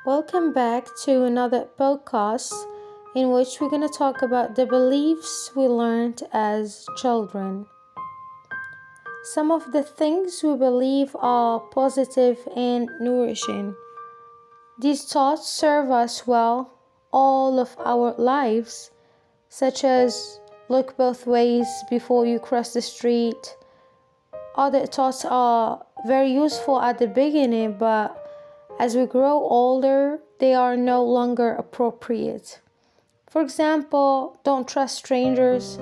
Welcome back to another podcast in which we're going to talk about the beliefs we learned as children. Some of the things we believe are positive and nourishing. These thoughts serve us well all of our lives, such as look both ways before you cross the street. Other thoughts are very useful at the beginning, but as we grow older, they are no longer appropriate. For example, don't trust strangers.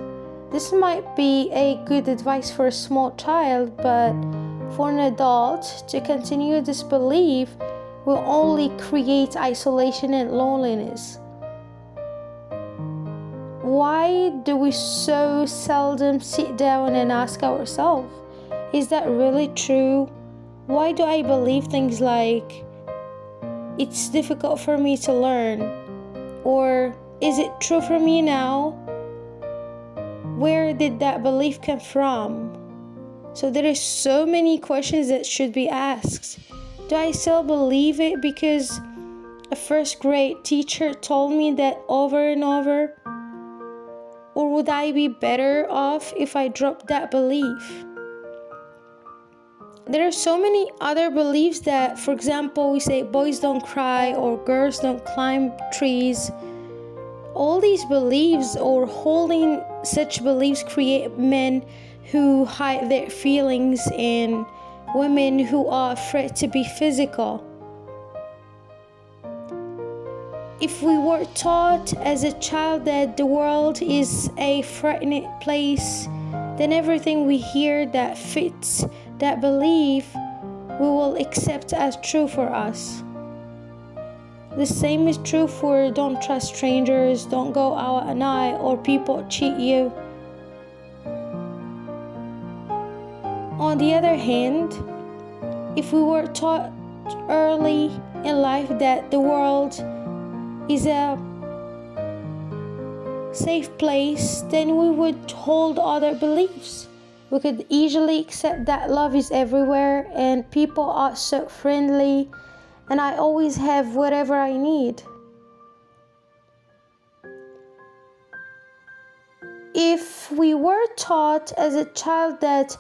This might be a good advice for a small child, but for an adult to continue this belief will only create isolation and loneliness. Why do we so seldom sit down and ask ourselves, is that really true? Why do I believe things like, it's difficult for me to learn? Or is it true for me now? Where did that belief come from? So there is so many questions that should be asked. Do I still believe it because a first grade teacher told me that over and over? Or would I be better off if I dropped that belief? There are so many other beliefs that, for example, we say boys don't cry or girls don't climb trees. All these beliefs or holding such beliefs create men who hide their feelings and women who are afraid to be physical. If we were taught as a child that the world is a frightening place, then everything we hear that fits that belief we will accept as true for us. The same is true for don't trust strangers, don't go out at night, or people cheat you. On the other hand, if we were taught early in life that the world is a safe place, then we would hold other beliefs. We could easily accept that love is everywhere and people are so friendly and I always have whatever I need. If we were taught as a child that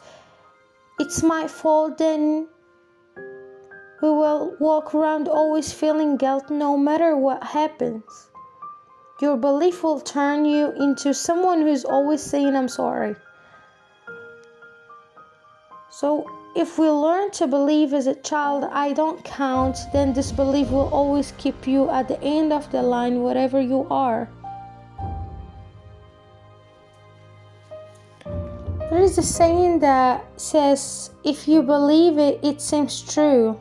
it's my fault, then we will walk around always feeling guilt no matter what happens. Your belief will turn you into someone who's always saying I'm sorry. So if we learn to believe as a child, I don't count, then this belief will always keep you at the end of the line wherever you are. There is a saying that says, if you believe it, it seems true.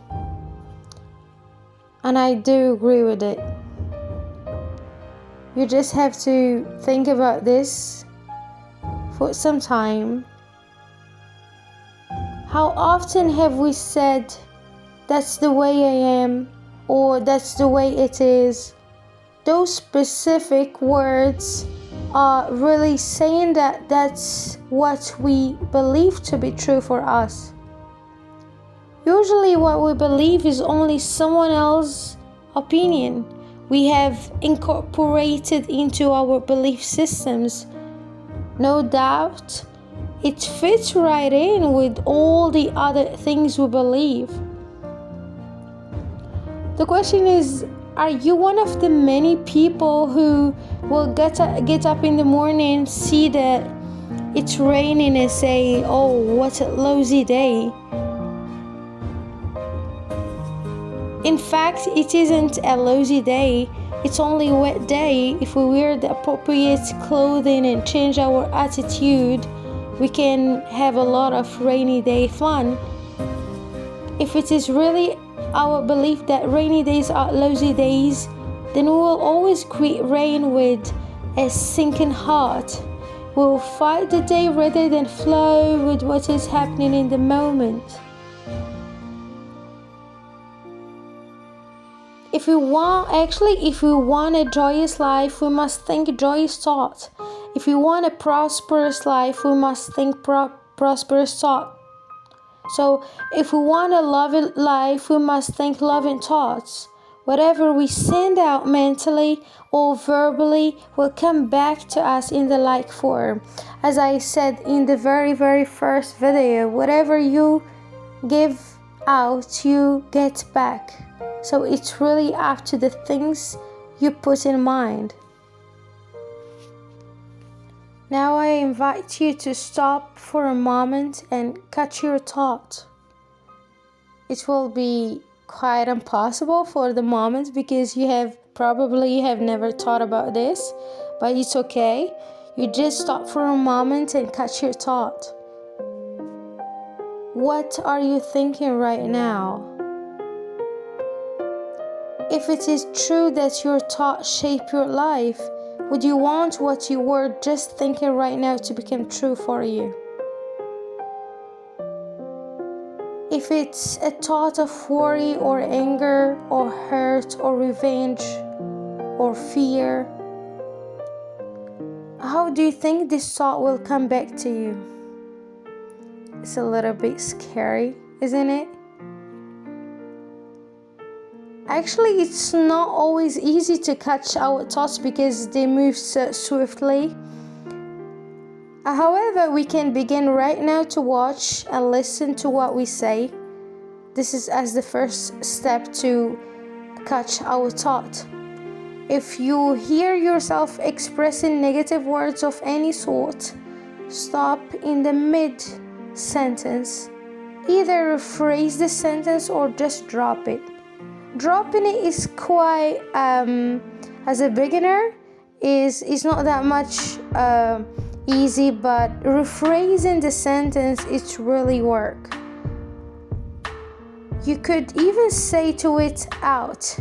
And I do agree with it. You just have to think about this for some time. How often have we said, that's the way I am, or that's the way it is? Those specific words are really saying that that's what we believe to be true for us. Usually what we believe is only someone else's opinion we have incorporated into our belief systems. No doubt, it fits right in with all the other things we believe. The question is, are you one of the many people who will get up in the morning, see that it's raining and say, oh, what a lousy day? In fact, it isn't a lousy day, it's only a wet day. If we wear the appropriate clothing and change our attitude, we can have a lot of rainy day fun. If it is really our belief that rainy days are lousy days, then we will always greet rain with a sinking heart. We will fight the day rather than flow with what is happening in the moment. If we want a joyous life, we must think joyous thought. If we want a prosperous life, we must think prosperous thought. So if we want a loving life, we must think loving thoughts. Whatever we send out mentally or verbally will come back to us in the like form. As I said in the very, very first video, whatever you give out, you get back. So it's really up to the things you put in mind. Now I invite you to stop for a moment and catch your thought. It will be quite impossible for the moment because you have never thought about this, but it's okay. You just stop for a moment and catch your thought. What are you thinking right now? If it is true that your thoughts shape your life, would you want what you were just thinking right now to become true for you? If it's a thought of worry or anger or hurt or revenge or fear, how do you think this thought will come back to you? It's a little bit scary, isn't it? Actually, it's not always easy to catch our thoughts because they move so swiftly. However, we can begin right now to watch and listen to what we say. This is as the first step to catch our thought. If you hear yourself expressing negative words of any sort, stop in the mid-sentence. Either rephrase the sentence or just drop it. Dropping it is quite, as a beginner, is not that much easy, but rephrasing the sentence, it's really work. You could even say to it out,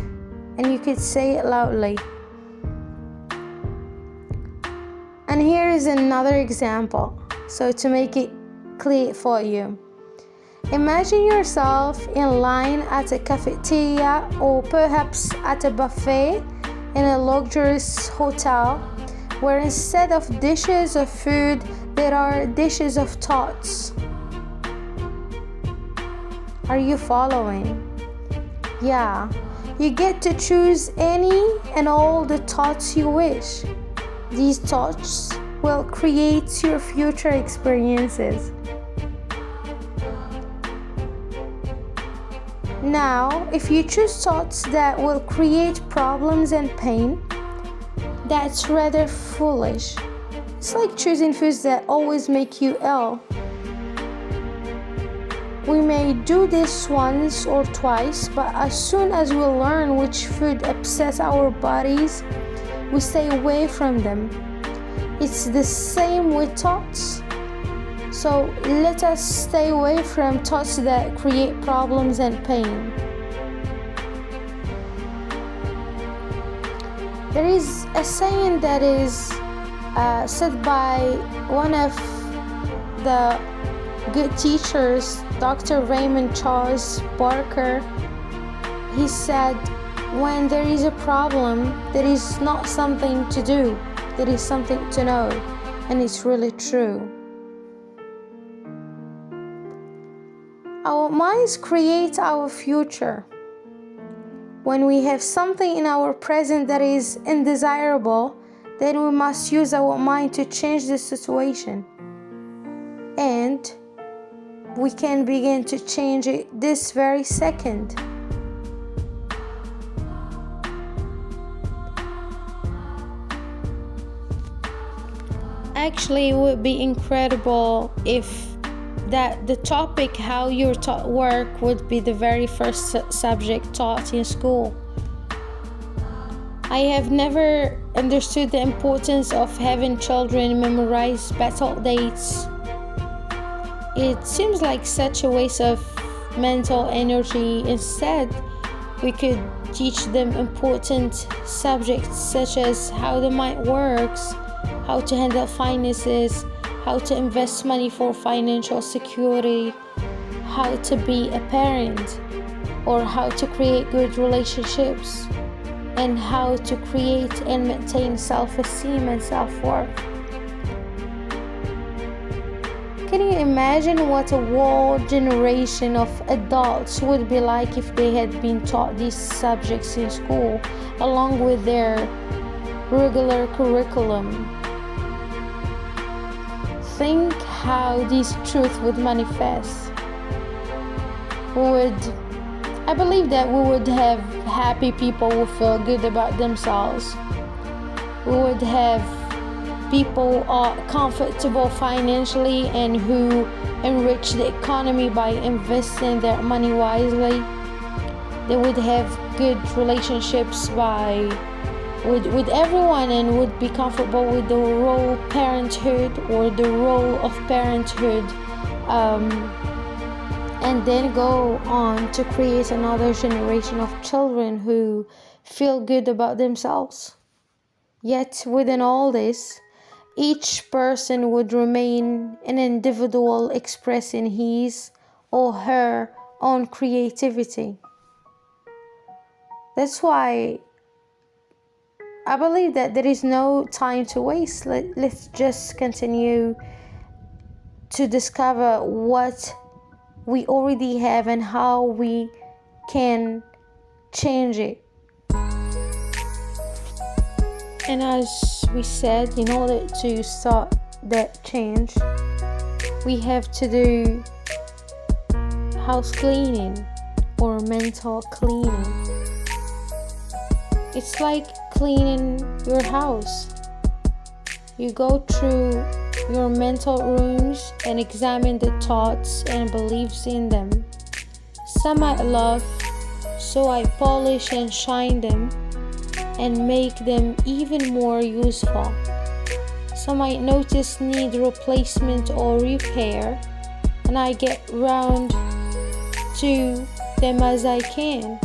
and you could say it loudly. And here is another example, so to make it clear for you. Imagine yourself in line at a cafeteria or perhaps at a buffet in a luxurious hotel where instead of dishes of food, there are dishes of thoughts. Are you following? Yeah, you get to choose any and all the thoughts you wish. These thoughts will create your future experiences. Now, if you choose thoughts that will create problems and pain, that's rather foolish. It's like choosing foods that always make you ill. We may do this once or twice, but as soon as we learn which food upsets our bodies, we stay away from them. It's the same with thoughts. So let us stay away from thoughts that create problems and pain. There is a saying that is said by one of the good teachers, Dr. Raymond Charles Barker. He said, when there is a problem, there is not something to do, there is something to know, and it's really true. Our minds create our future. When we have something in our present that is undesirable, then we must use our mind to change the situation. And we can begin to change it this very second. Actually, it would be incredible if that the topic how your thought work would be the very first subject taught in school. I have never understood the importance of having children memorize battle dates. It seems like such a waste of mental energy. Instead, we could teach them important subjects such as how the mind works, how to handle finances, how to invest money for financial security, how to be a parent, or how to create good relationships, and how to create and maintain self-esteem and self-worth. Can you imagine what a whole generation of adults would be like if they had been taught these subjects in school along with their regular curriculum? Think how this truth would manifest. I believe that we would have happy people who feel good about themselves. We would have people are comfortable financially and who enrich the economy by investing their money wisely. They would have good relationships with everyone and would be comfortable with the role parenthood or the role of parenthood, and then go on to create another generation of children who feel good about themselves. Yet within all this, each person would remain an individual expressing his or her own creativity. That's why I believe that there is no time to waste. Let's just continue to discover what we already have and how we can change it. And as we said, in order to start that change, we have to do house cleaning or mental cleaning. It's like cleaning your house. You go through your mental rooms and examine the thoughts and beliefs in them. Some I love, so I polish and shine them and make them even more useful. Some might notice need replacement or repair, and I get round to them as I can.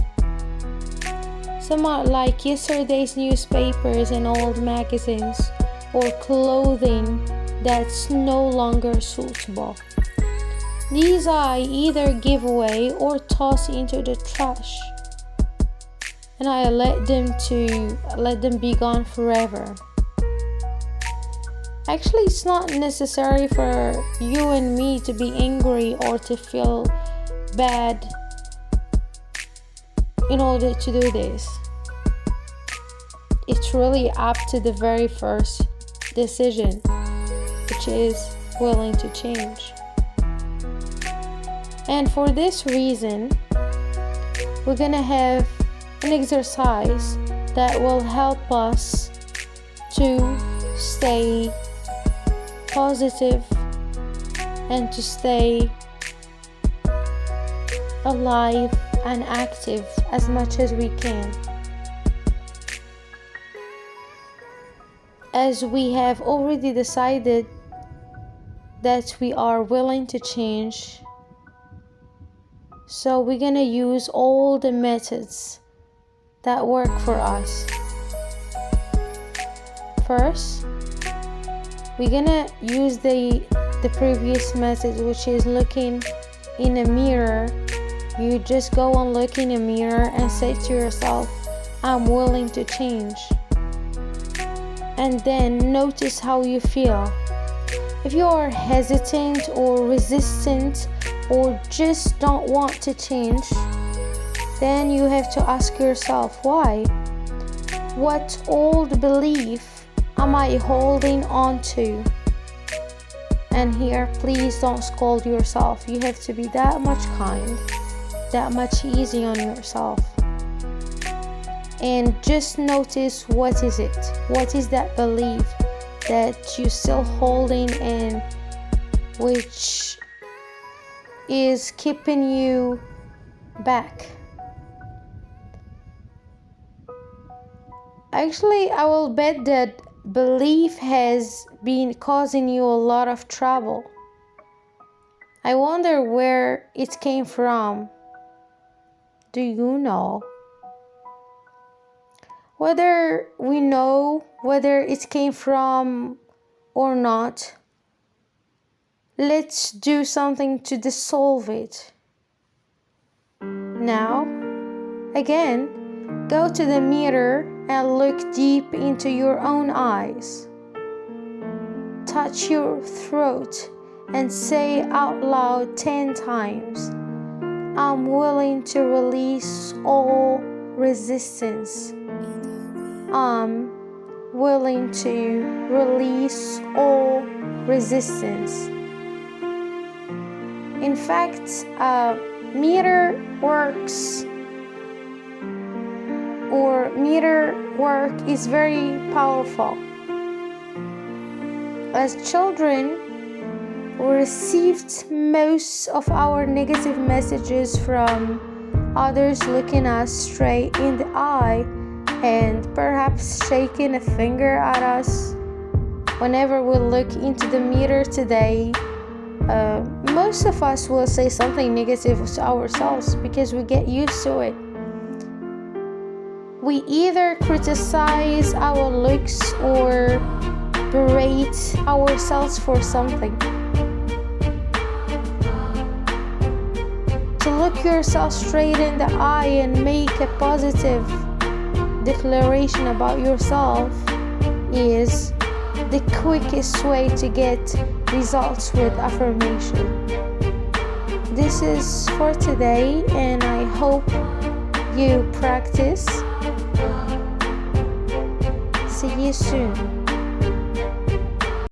Some are like yesterday's newspapers and old magazines, or clothing that's no longer suitable. These I either give away or toss into the trash, and I let them be gone forever. Actually, it's not necessary for you and me to be angry or to feel bad in order to do this. It's really up to the very first decision, which is willing to change. And for this reason, we're gonna have an exercise that will help us to stay positive and to stay alive and active as much as we can. As we have already decided that we are willing to change, so we're gonna use all the methods that work for us. First, we're gonna use the previous method, which is looking in a mirror. You just go and look in a mirror and say to yourself, I'm willing to change. And then notice how you feel. If you are hesitant or resistant or just don't want to change, then you have to ask yourself why. What old belief am I holding on to? And here, please don't scold yourself. You have to be that much kind, that much easy on yourself. And just notice, what is it? What is that belief that you're still holding and which is keeping you back? Actually, I will bet that belief has been causing you a lot of trouble. I wonder where it came from. Do you know? Whether we know whether it came from or not, let's do something to dissolve it. Now, again, go to the mirror and look deep into your own eyes. Touch your throat and say out loud 10 times, I'm willing to release all resistance. I'm willing to release all resistance. In fact, meter work is very powerful. As children, we received most of our negative messages from others looking us straight in the eye and perhaps shaking a finger at us. Whenever we look into the mirror today, most of us will say something negative to ourselves because we get used to it. We either criticize our looks or berate ourselves for something. To look yourself straight in the eye and make a positive declaration about yourself is the quickest way to get results with affirmation. This is for today, and I hope you practice. See you soon.